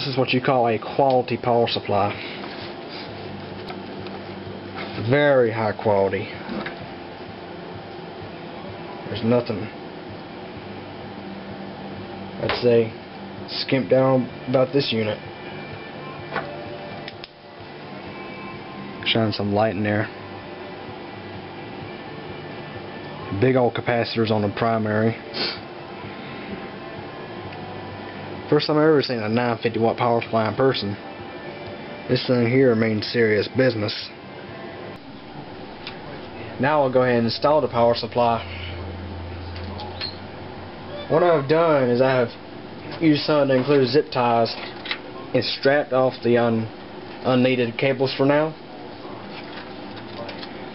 This is what you call a quality power supply. Very high quality. There's nothing, I'd say, skimp down about this unit. Shine some light in there. Big old capacitors on the primary. First time I've ever seen a 950 watt power supply in person. This thing here means serious business. Now I'll go ahead and install the power supply. What I've done is I have used something to include zip ties and strapped off the unneeded cables for now.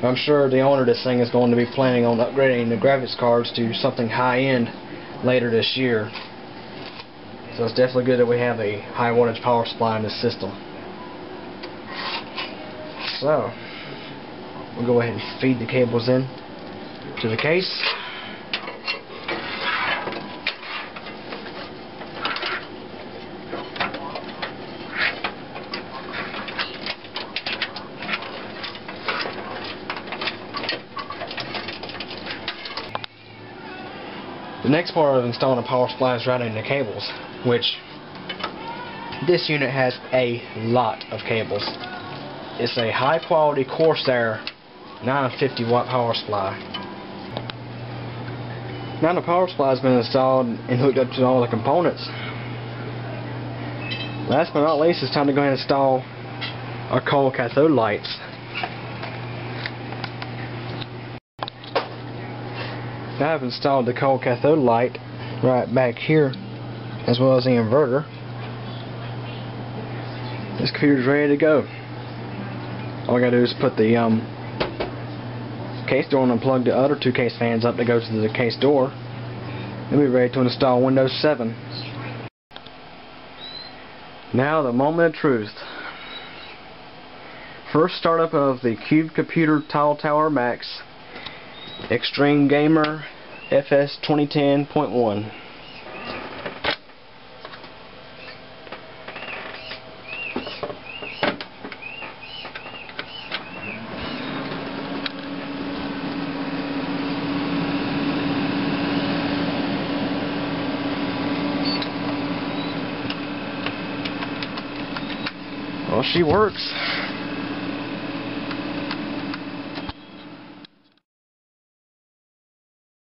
I'm sure the owner of this thing is going to be planning on upgrading the graphics cards to something high-end later this year. So it's definitely good that we have a high wattage power supply in this system. So we'll go ahead and feed the cables in to the case. The next part of installing a power supply is routing the cables, which this unit has a lot of cables. It's a high quality Corsair 950 watt power supply. Now the power supply has been installed and hooked up to all the components. Last but not least, it's time to go ahead and install our cold cathode lights. Now I've installed the cold cathode light right back here, as well as the inverter. This computer's ready to go. All I gotta do is put the case door and unplug the other two case fans up that go to the case door. Then we're ready to install Windows 7. Now the moment of truth. First startup of the Cube Computer Tile Tower Max Extreme Gamer FS 2010.1. Well, she works.